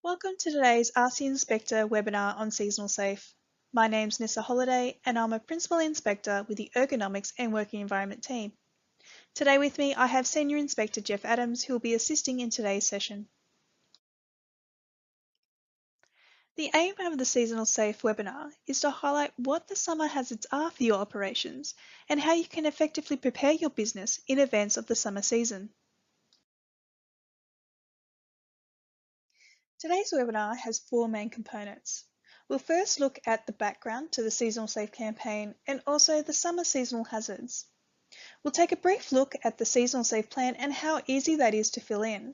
Welcome to today's Ask the Inspector webinar on Seasonal Safe. My name's Nissa Holiday and I'm a Principal Inspector with the Ergonomics and Working Environment team. Today with me I have Senior Inspector Jeff Adams who will be assisting in today's session. The aim of the Seasonal Safe webinar is to highlight what the summer hazards are for your operations and how you can effectively prepare your business in advance of the summer season. Today's webinar has four main components. We'll first look at the background to the Seasonal Safe campaign and also the summer seasonal hazards. We'll take a brief look at the Seasonal Safe plan and how easy that is to fill in.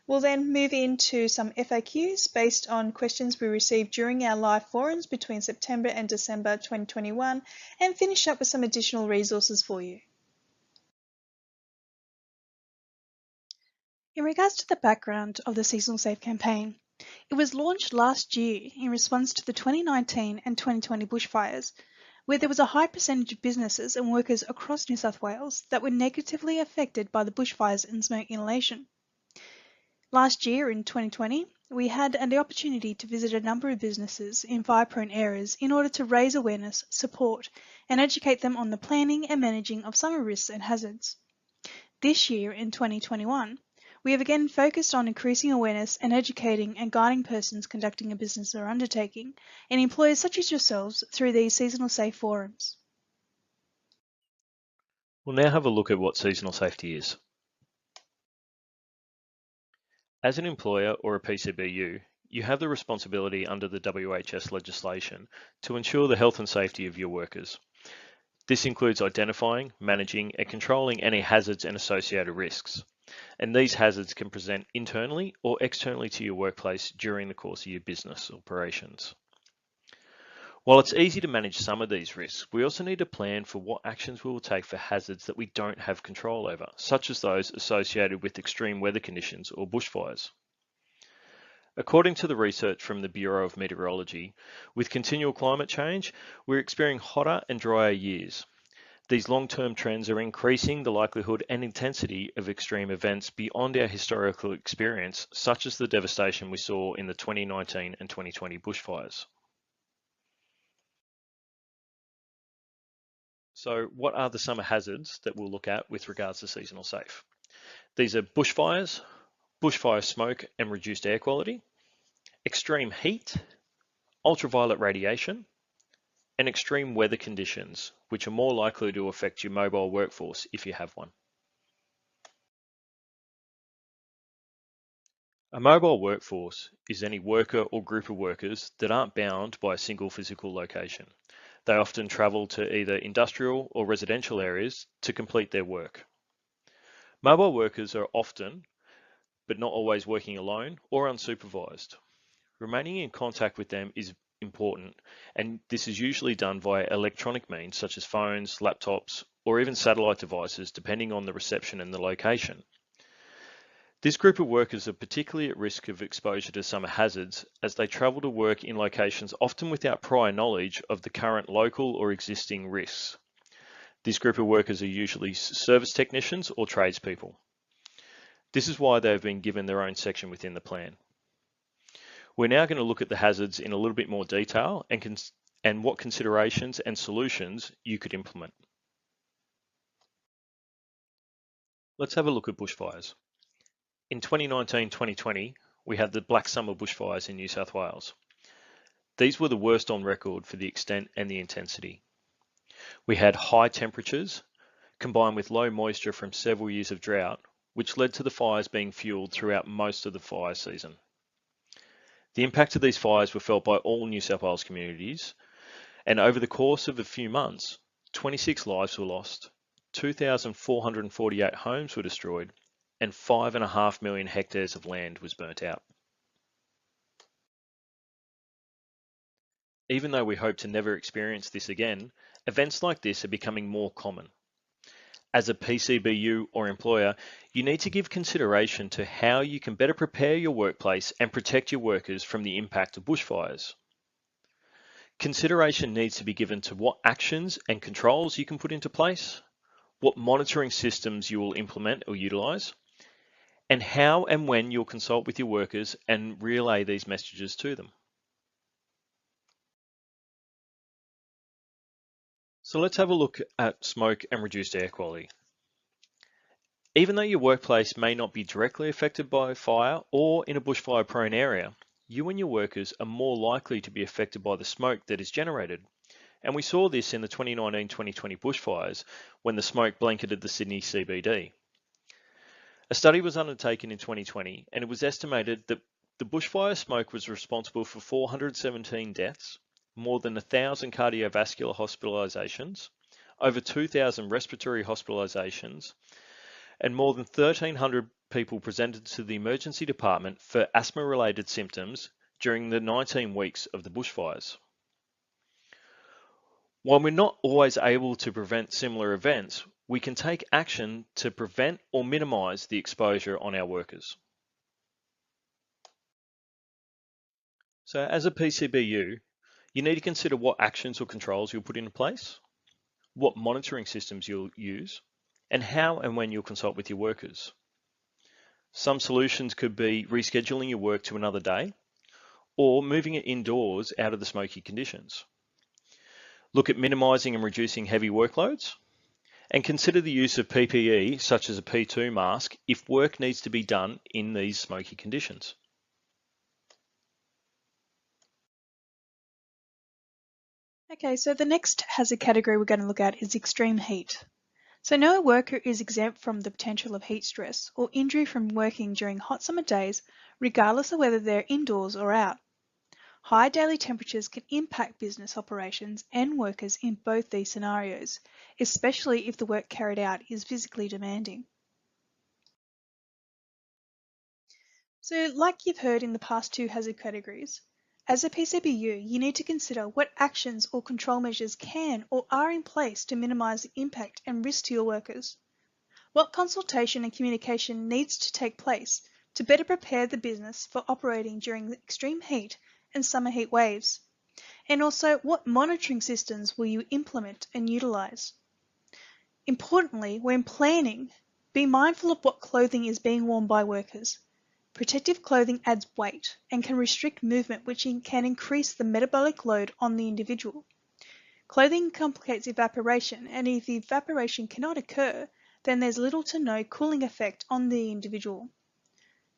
We'll then move into some FAQs based on questions we received during our live forums between September and December 2021 and finish up with some additional resources for you. In regards to the background of the Seasonal Safe campaign, it was launched last year in response to the 2019 and 2020 bushfires, where there was a high percentage of businesses and workers across New South Wales that were negatively affected by the bushfires and smoke inhalation. Last year in 2020, we had the opportunity to visit a number of businesses in fire-prone areas in order to raise awareness, support, and educate them on the planning and managing of summer risks and hazards. This year in 2021, we have again focused on increasing awareness and educating and guiding persons conducting a business or undertaking and employers such as yourselves through these Seasonal Safe forums. We'll now have a look at what seasonal safety is. As an employer or a PCBU, you have the responsibility under the WHS legislation to ensure the health and safety of your workers. This includes identifying, managing, and controlling any hazards and associated risks. And these hazards can present internally or externally to your workplace during the course of your business operations. While it's easy to manage some of these risks, we also need to plan for what actions we will take for hazards that we don't have control over, such as those associated with extreme weather conditions or bushfires. According to the research from the Bureau of Meteorology, with continual climate change, we're experiencing hotter and drier years. These long-term trends are increasing the likelihood and intensity of extreme events beyond our historical experience, such as the devastation we saw in the 2019 and 2020 bushfires. So what are the summer hazards that we'll look at with regards to Seasonal Safe? These are bushfires, bushfire smoke and reduced air quality, extreme heat, ultraviolet radiation, and extreme weather conditions, which are more likely to affect your mobile workforce if you have one. A mobile workforce is any worker or group of workers that aren't bound by a single physical location. They often travel to either industrial or residential areas to complete their work. Mobile workers are often, but not always, working alone or unsupervised. Remaining in contact with them is important, and this is usually done via electronic means such as phones, laptops, or even satellite devices, depending on the reception and the location. This group of workers are particularly at risk of exposure to summer hazards as they travel to work in locations often without prior knowledge of the current local or existing risks. This group of workers are usually service technicians or tradespeople. This is why they have been given their own section within the plan. We're now going to look at the hazards in a little bit more detail and what considerations and solutions you could implement. Let's have a look at bushfires. In 2019-2020, we had the Black Summer bushfires in New South Wales. These were the worst on record for the extent and the intensity. We had high temperatures combined with low moisture from several years of drought, which led to the fires being fueled throughout most of the fire season. The impact of these fires were felt by all New South Wales communities, and over the course of a few months, 26 lives were lost, 2,448 homes were destroyed, and 5.5 million hectares of land was burnt out. Even though we hope to never experience this again, events like this are becoming more common. As a PCBU or employer, you need to give consideration to how you can better prepare your workplace and protect your workers from the impact of bushfires. Consideration needs to be given to what actions and controls you can put into place, what monitoring systems you will implement or utilize, and how and when you'll consult with your workers and relay these messages to them. So let's have a look at smoke and reduced air quality. Even though your workplace may not be directly affected by fire or in a bushfire prone area, you and your workers are more likely to be affected by the smoke that is generated. And we saw this in the 2019-2020 bushfires when the smoke blanketed the Sydney CBD. A study was undertaken in 2020 and it was estimated that the bushfire smoke was responsible for 417 deaths, more than 1,000 cardiovascular hospitalizations, over 2,000 respiratory hospitalizations, and more than 1,300 people presented to the emergency department for asthma-related symptoms during the 19 weeks of the bushfires. While we're not always able to prevent similar events, we can take action to prevent or minimize the exposure on our workers. So as a PCBU, you need to consider what actions or controls you'll put into place, what monitoring systems you'll use, and how and when you'll consult with your workers. Some solutions could be rescheduling your work to another day or moving it indoors out of the smoky conditions. Look at minimizing and reducing heavy workloads and consider the use of PPE such as a P2 mask if work needs to be done in these smoky conditions. Okay, so the next hazard category we're going to look at is extreme heat. So no worker is exempt from the potential of heat stress or injury from working during hot summer days, regardless of whether they're indoors or out. High daily temperatures can impact business operations and workers in both these scenarios, especially if the work carried out is physically demanding. So, like you've heard in the past two hazard categories, as a PCBU, you need to consider what actions or control measures can or are in place to minimise the impact and risk to your workers. What consultation and communication needs to take place to better prepare the business for operating during the extreme heat and summer heat waves? And also, what monitoring systems will you implement and utilise? Importantly, when planning, be mindful of what clothing is being worn by workers. Protective clothing adds weight and can restrict movement, which can increase the metabolic load on the individual. Clothing complicates evaporation, and if the evaporation cannot occur, then there's little to no cooling effect on the individual.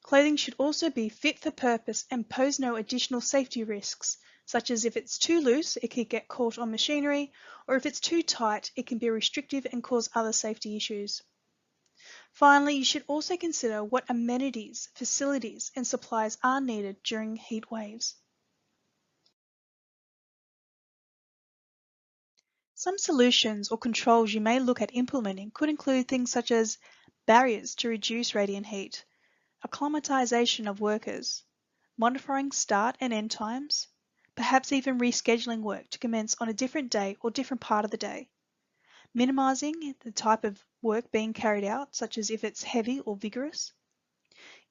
Clothing should also be fit for purpose and pose no additional safety risks, such as if it's too loose, it could get caught on machinery, or if it's too tight, it can be restrictive and cause other safety issues. Finally, you should also consider what amenities, facilities, and supplies are needed during heat waves. Some solutions or controls you may look at implementing could include things such as barriers to reduce radiant heat, acclimatization of workers, monitoring start and end times, perhaps even rescheduling work to commence on a different day or different part of the day, minimizing the type of work being carried out, such as if it's heavy or vigorous,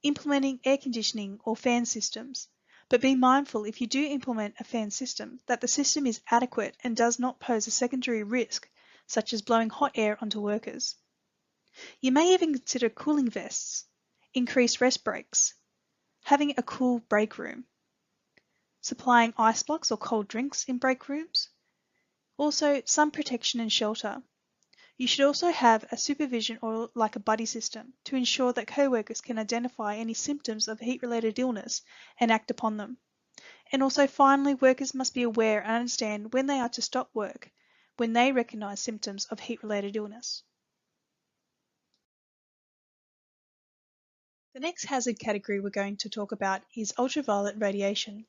implementing air conditioning or fan systems, but be mindful if you do implement a fan system that the system is adequate and does not pose a secondary risk, such as blowing hot air onto workers. You may even consider cooling vests, increased rest breaks, having a cool break room, supplying ice blocks or cold drinks in break rooms, also sun protection and shelter. You should also have a supervision or like a buddy system to ensure that co-workers can identify any symptoms of heat-related illness and act upon them. And also finally, workers must be aware and understand when they are to stop work when they recognise symptoms of heat-related illness. The next hazard category we're going to talk about is ultraviolet radiation.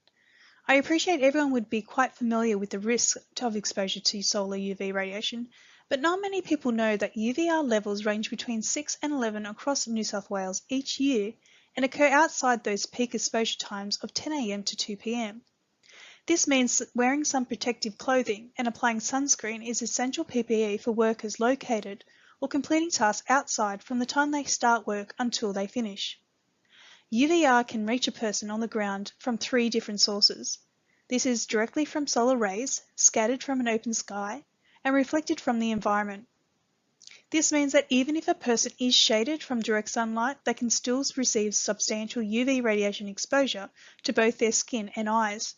I appreciate everyone would be quite familiar with the risk of exposure to solar UV radiation, but not many people know that UVR levels range between 6 and 11 across New South Wales each year and occur outside those peak exposure times of 10 a.m. to 2 p.m. This means that wearing some protective clothing and applying sunscreen is essential PPE for workers located or completing tasks outside from the time they start work until they finish. UVR can reach a person on the ground from 3 different sources. This is directly from solar rays, scattered from an open sky, and reflected from the environment. This means that even if a person is shaded from direct sunlight, they can still receive substantial UV radiation exposure to both their skin and eyes.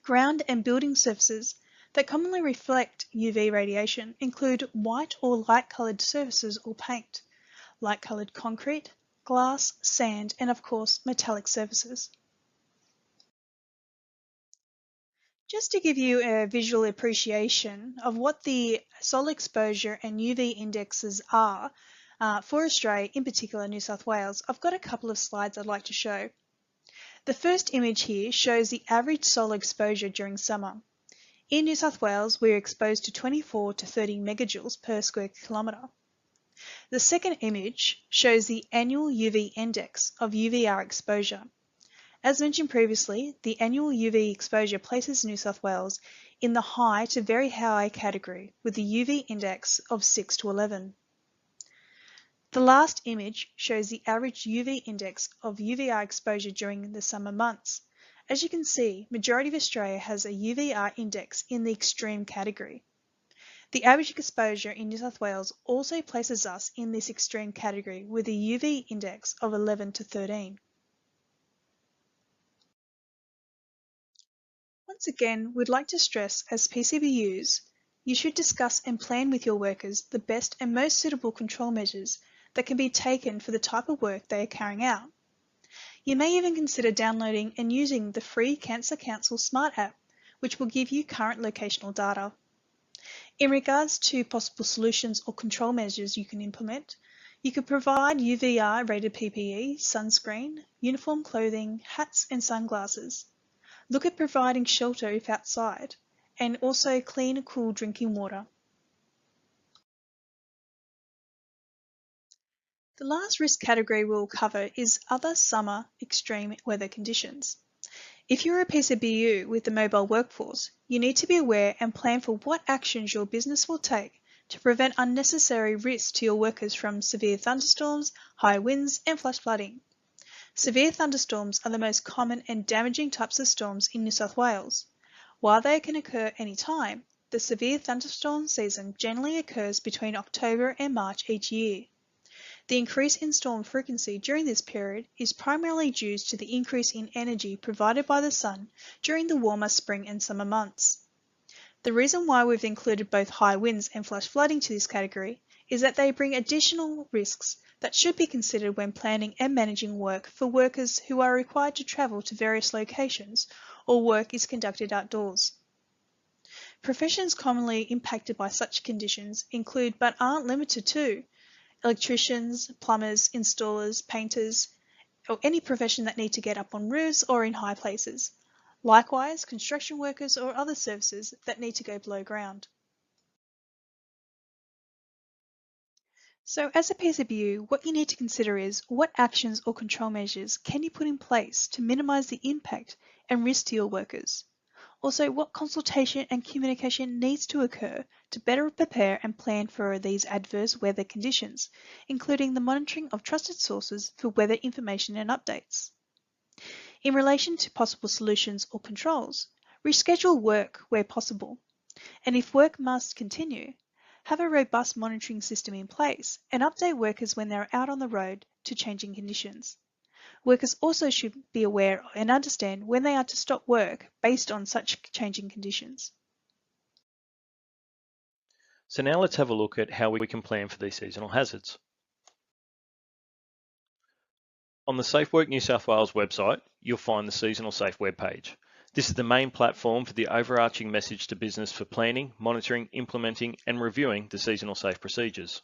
Ground and building surfaces that commonly reflect UV radiation include white or light-coloured surfaces or paint, light-coloured concrete, glass, sand, and of course metallic surfaces. Just to give you a visual appreciation of what the solar exposure and UV indexes are for Australia, in particular New South Wales, I've got a couple of slides I'd like to show. The first image here shows the average solar exposure during summer. In New South Wales, we're exposed to 24 to 30 megajoules per square kilometre. The second image shows the annual UV index of UVR exposure. As mentioned previously, the annual UV exposure places New South Wales in the high to very high category with a UV index of 6 to 11. The last image shows the average UV index of UVR exposure during the summer months. As you can see, majority of Australia has a UVR index in the extreme category. The average exposure in New South Wales also places us in this extreme category with a UV index of 11 to 13. Once again, we'd like to stress as PCBUs, you should discuss and plan with your workers the best and most suitable control measures that can be taken for the type of work they are carrying out. You may even consider downloading and using the free Cancer Council Smart app, which will give you current locational data. In regards to possible solutions or control measures you can implement, you could provide UVR rated PPE, sunscreen, uniform clothing, hats and sunglasses. Look at providing shelter if outside, and also clean, cool drinking water. The last risk category we'll cover is other summer extreme weather conditions. If you're a PCBU with the mobile workforce, you need to be aware and plan for what actions your business will take to prevent unnecessary risks to your workers from severe thunderstorms, high winds, and flash flooding. Severe thunderstorms are the most common and damaging types of storms in New South Wales. While they can occur any time, the severe thunderstorm season generally occurs between October and March each year. The increase in storm frequency during this period is primarily due to the increase in energy provided by the sun during the warmer spring and summer months. The reason why we've included both high winds and flash flooding to this category is that they bring additional risks that should be considered when planning and managing work for workers who are required to travel to various locations or work is conducted outdoors. Professions commonly impacted by such conditions include but aren't limited to electricians, plumbers, installers, painters, or any profession that need to get up on roofs or in high places. Likewise, construction workers or other services that need to go below ground. So as a PCBU, what you need to consider is what actions or control measures can you put in place to minimise the impact and risk to your workers? Also, what consultation and communication needs to occur to better prepare and plan for these adverse weather conditions, including the monitoring of trusted sources for weather information and updates. In relation to possible solutions or controls, reschedule work where possible, and if work must continue, have a robust monitoring system in place and update workers when they're out on the road to changing conditions. Workers also should be aware and understand when they are to stop work based on such changing conditions. So now let's have a look at how we can plan for these seasonal hazards. On the Safe Work New South Wales website, you'll find the SeasonalSAFE webpage. This is the main platform for the overarching message to business for planning, monitoring, implementing and reviewing the seasonal safe procedures.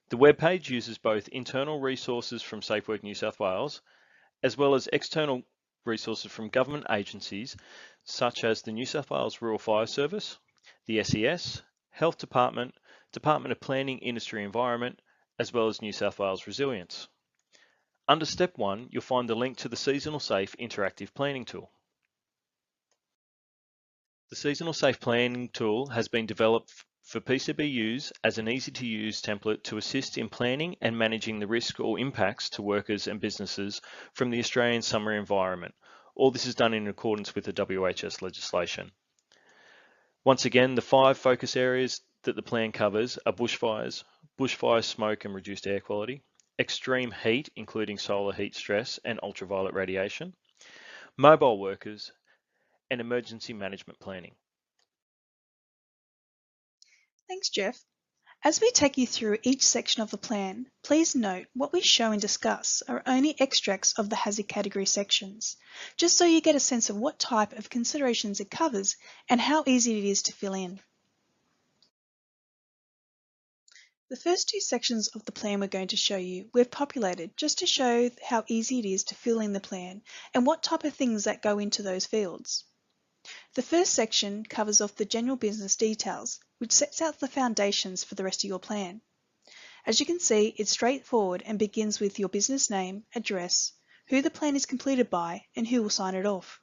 The webpage uses both internal resources from Safe Work New South Wales as well as external resources from government agencies such as the New South Wales Rural Fire Service, the SES, Health Department, Department of Planning, Industry and Environment, as well as New South Wales Resilience. Under Step 1, you'll find the link to the Seasonal Safe Interactive Planning Tool. The Seasonal Safe Planning tool has been developed for PCBUs as an easy-to-use template to assist in planning and managing the risk or impacts to workers and businesses from the Australian summer environment. All this is done in accordance with the WHS legislation. Once again, the 5 focus areas that the plan covers are bushfires, bushfire smoke and reduced air quality, extreme heat, including solar heat stress and ultraviolet radiation, mobile workers, and emergency management planning. Thanks, Jeff. As we take you through each section of the plan, please note what we show and discuss are only extracts of the hazard category sections, just so you get a sense of what type of considerations it covers and how easy it is to fill in. The first two sections of the plan we're going to show you, we've populated just to show how easy it is to fill in the plan and what type of things that go into those fields. The first section covers off the general business details, which sets out the foundations for the rest of your plan. As you can see, it's straightforward and begins with your business name, address, who the plan is completed by, and who will sign it off.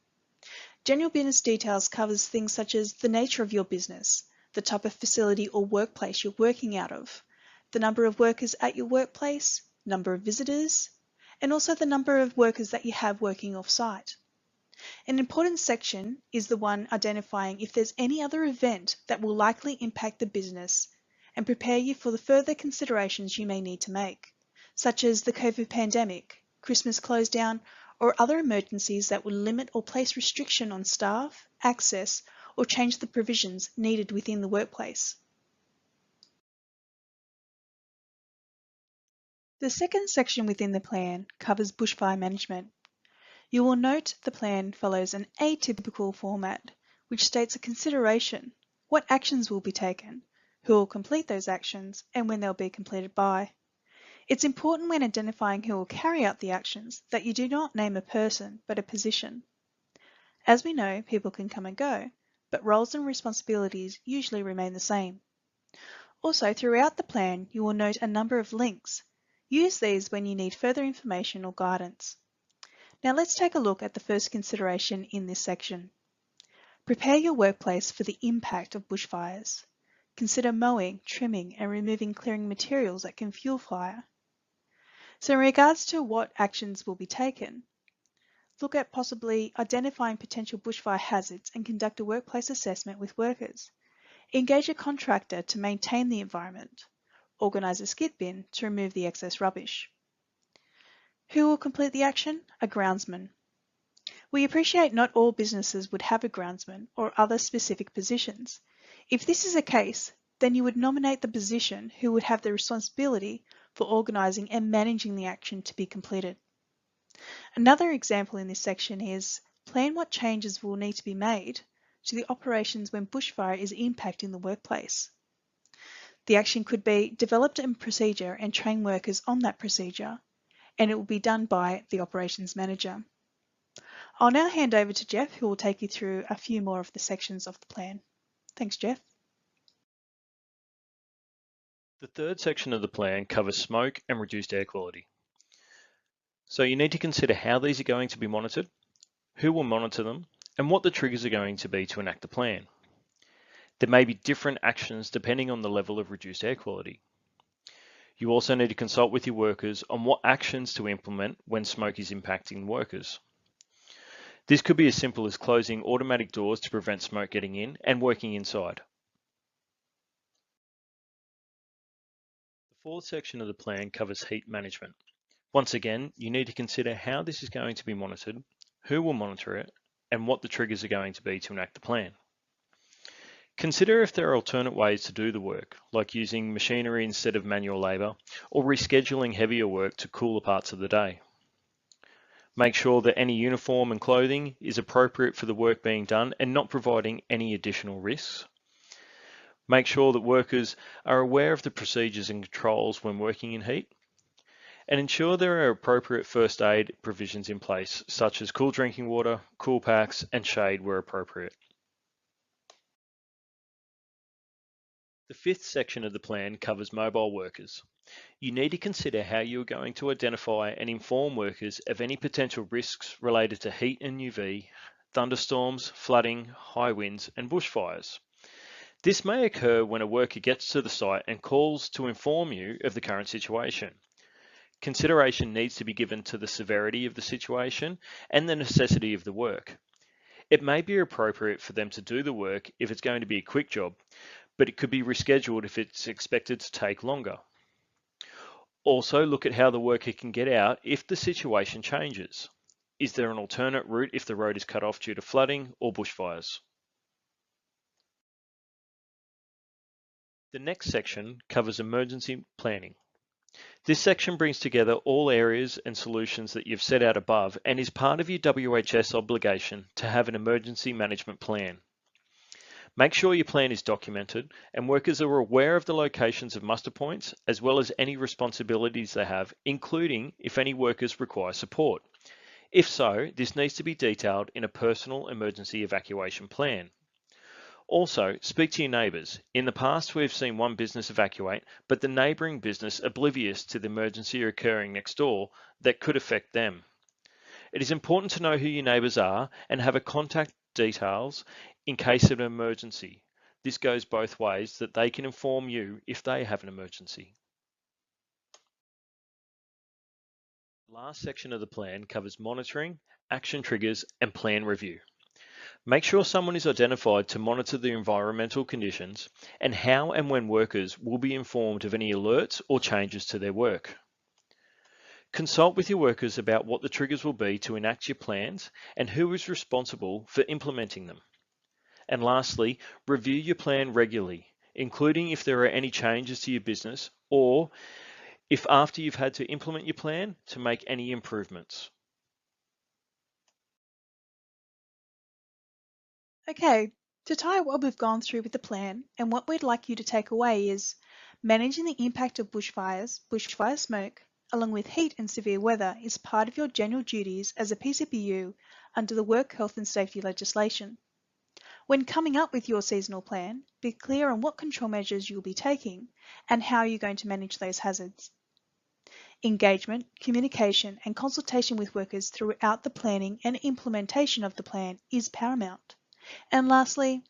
General business details covers things such as the nature of your business, the type of facility or workplace you're working out of, the number of workers at your workplace, number of visitors, and also the number of workers that you have working off-site. An important section is the one identifying if there's any other event that will likely impact the business and prepare you for the further considerations you may need to make, such as the COVID pandemic, Christmas close down, or other emergencies that will limit or place restriction on staff, access, or change the provisions needed within the workplace. The second section within the plan covers bushfire management. You will note the plan follows an atypical format, which states a consideration, what actions will be taken, who will complete those actions, and when they'll be completed by. It's important when identifying who will carry out the actions that you do not name a person, but a position. As we know, people can come and go, but roles and responsibilities usually remain the same. Also, throughout the plan, you will note a number of links. Use these when you need further information or guidance. Now let's take a look at the first consideration in this section. Prepare your workplace for the impact of bushfires. Consider mowing, trimming, and removing clearing materials that can fuel fire. So in regards to what actions will be taken, look at possibly identifying potential bushfire hazards and conduct a workplace assessment with workers. Engage a contractor to maintain the environment. Organise a skip bin to remove the excess rubbish. Who will complete the action? A groundsman. We appreciate not all businesses would have a groundsman or other specific positions. If this is the case, then you would nominate the position who would have the responsibility for organising and managing the action to be completed. Another example in this section is plan what changes will need to be made to the operations when bushfire is impacting the workplace. The action could be develop a procedure and train workers on that procedure, and it will be done by the operations manager. I'll now hand over to Jeff, who will take you through a few more of the sections of the plan. Thanks, Jeff. The third section of the plan covers smoke and reduced air quality. So you need to consider how these are going to be monitored, who will monitor them, and what the triggers are going to be to enact the plan. There may be different actions depending on the level of reduced air quality. You also need to consult with your workers on what actions to implement when smoke is impacting workers. This could be as simple as closing automatic doors to prevent smoke getting in and working inside. The fourth section of the plan covers heat management. Once again, you need to consider how this is going to be monitored, who will monitor it, and what the triggers are going to be to enact the plan. Consider if there are alternate ways to do the work, like using machinery instead of manual labour, or rescheduling heavier work to cooler parts of the day. Make sure that any uniform and clothing is appropriate for the work being done and not providing any additional risks. Make sure that workers are aware of the procedures and controls when working in heat. And ensure there are appropriate first aid provisions in place, such as cool drinking water, cool packs, and shade where appropriate. The fifth section of the plan covers mobile workers. You need to consider how you are going to identify and inform workers of any potential risks related to heat and UV, thunderstorms, flooding, high winds, and bushfires. This may occur when a worker gets to the site and calls to inform you of the current situation. Consideration needs to be given to the severity of the situation and the necessity of the work. It may be appropriate for them to do the work if it's going to be a quick job, but it could be rescheduled if it's expected to take longer. Also, look at how the worker can get out if the situation changes. Is there an alternate route if the road is cut off due to flooding or bushfires? The next section covers emergency planning. This section brings together all areas and solutions that you've set out above and is part of your WHS obligation to have an emergency management plan. Make sure your plan is documented and workers are aware of the locations of muster points as well as any responsibilities they have, including if any workers require support. If so, this needs to be detailed in a personal emergency evacuation plan. Also, speak to your neighbours. In the past, we've seen one business evacuate, but the neighbouring business oblivious to the emergency occurring next door that could affect them. It is important to know who your neighbours are and have a contact details in case of an emergency. This goes both ways that they can inform you if they have an emergency. The last section of the plan covers monitoring, action triggers, and plan review. Make sure someone is identified to monitor the environmental conditions and how and when workers will be informed of any alerts or changes to their work. Consult with your workers about what the triggers will be to enact your plans and who is responsible for implementing them. And lastly, review your plan regularly, including if there are any changes to your business or if after you've had to implement your plan to make any improvements. Okay, to tie what we've gone through with the plan and what we'd like you to take away is managing the impact of bushfires, bushfire smoke, along with heat and severe weather is part of your general duties as a PCBU under the Work Health and Safety legislation. When coming up with your seasonal plan, be clear on what control measures you'll be taking and how you're going to manage those hazards. Engagement, communication and consultation with workers throughout the planning and implementation of the plan is paramount. And lastly,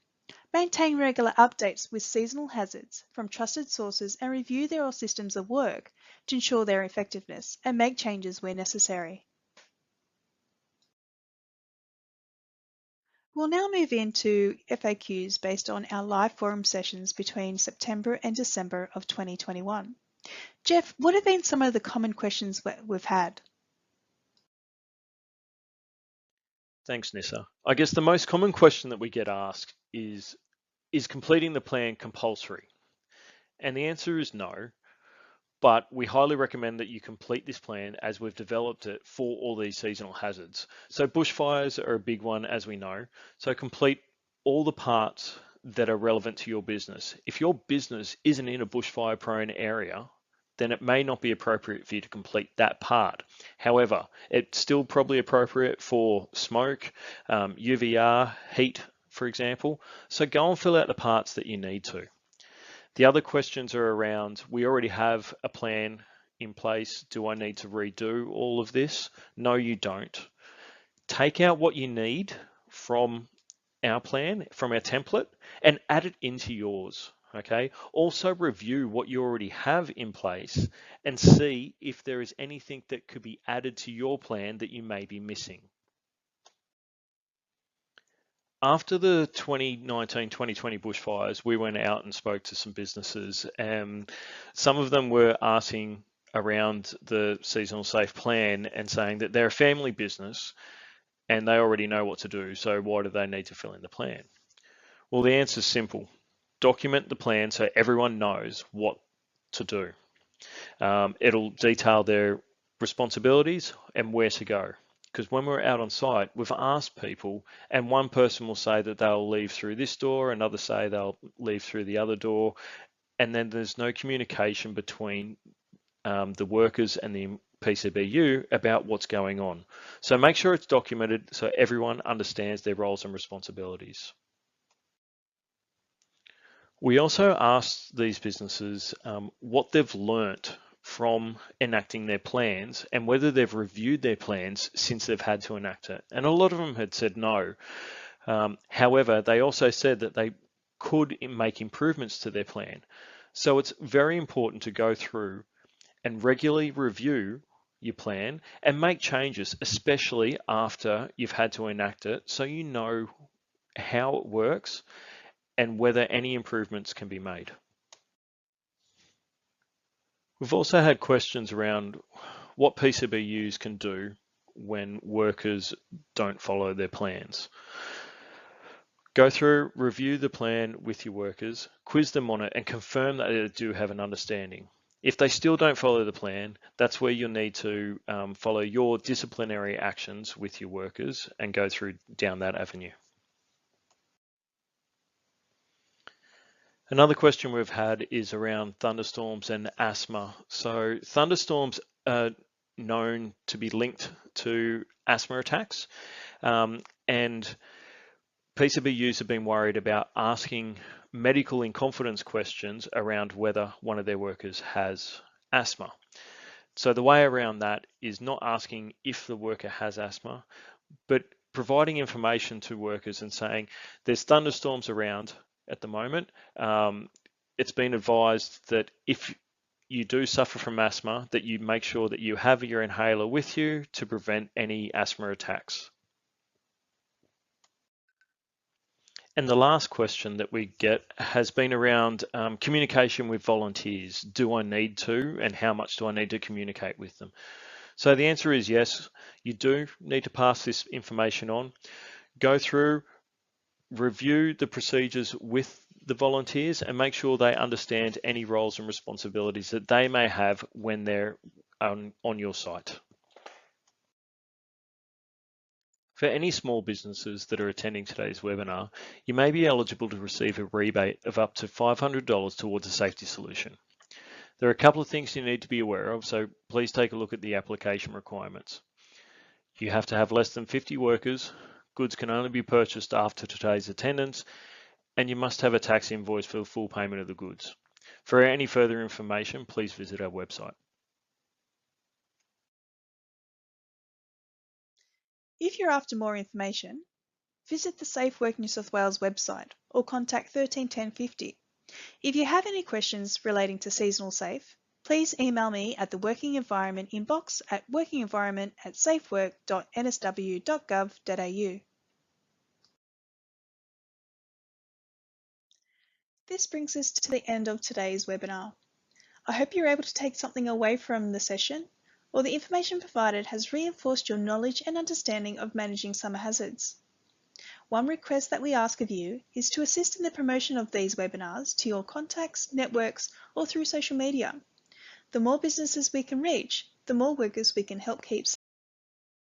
maintain regular updates with seasonal hazards from trusted sources and review their systems of work to ensure their effectiveness and make changes where necessary. We'll now move into FAQs based on our live forum sessions between September and December of 2021. Jeff, what have been some of the common questions we've had? Thanks, Nissa. I guess the most common question that we get asked is completing the plan compulsory? And the answer is no, but we highly recommend that you complete this plan as we've developed it for all these seasonal hazards. So bushfires are a big one, as we know. So complete all the parts that are relevant to your business. If your business isn't in a bushfire prone area, then it may not be appropriate for you to complete that part. However, it's still probably appropriate for smoke, UVR, heat, for example. So go and fill out the parts that you need to. The other questions are around, we already have a plan in place. Do I need to redo all of this? No, you don't. Take out what you need from our plan, from our template, and add it into yours. Okay. Also review what you already have in place and see if there is anything that could be added to your plan that you may be missing. After the 2019-2020 bushfires, we went out and spoke to some businesses, and some of them were asking around the seasonal safe plan and saying that they're a family business and they already know what to do, so why do they need to fill in the plan? Well, the answer is simple. Document the plan so everyone knows what to do. It'll detail their responsibilities and where to go. Because when we're out on site, we've asked people, and one person will say that they'll leave through this door, another say they'll leave through the other door, and then there's no communication between the workers and the PCBU about what's going on. So make sure it's documented so everyone understands their roles and responsibilities. We also asked these businesses what they've learnt from enacting their plans and whether they've reviewed their plans since they've had to enact it. And a lot of them had said no. However, they also said that they could make improvements to their plan. So it's very important to go through and regularly review your plan and make changes, especially after you've had to enact it, so you know how it works and whether any improvements can be made. We've also had questions around what PCBUs can do when workers don't follow their plans. Go through, review the plan with your workers, quiz them on it, and confirm that they do have an understanding. If they still don't follow the plan, that's where you'll need to follow your disciplinary actions with your workers and go through down that avenue. Another question we've had is around thunderstorms and asthma. So thunderstorms are known to be linked to asthma attacks, and PCBUs have been worried about asking medical in confidence questions around whether one of their workers has asthma. So the way around that is not asking if the worker has asthma, but providing information to workers and saying there's thunderstorms around at the moment. It's been advised that if you do suffer from asthma, that you make sure that you have your inhaler with you to prevent any asthma attacks. And the last question that we get has been around communication with volunteers. Do I need to, and how much do I need to communicate with them? So the answer is yes, you do need to pass this information on. Go through, review the procedures with the volunteers and make sure they understand any roles and responsibilities that they may have when they're on your site. For any small businesses that are attending today's webinar, you may be eligible to receive a rebate of up to $500 towards a safety solution. There are a couple of things you need to be aware of, so please take a look at the application requirements. You have to have less than 50 workers, goods can only be purchased after today's attendance, and you must have a tax invoice for the full payment of the goods. For any further information, please visit our website. If you're after more information, visit the Safe Work New South Wales website or contact 13 10 50. If you have any questions relating to Seasonal Safe, please email me at the Working Environment inbox at workingenvironment@safework.nsw.gov.au. This brings us to the end of today's webinar. I hope you're able to take something away from the session, or the information provided has reinforced your knowledge and understanding of managing summer hazards. One request that we ask of you is to assist in the promotion of these webinars to your contacts, networks, or through social media. The more businesses we can reach, the more workers we can help keep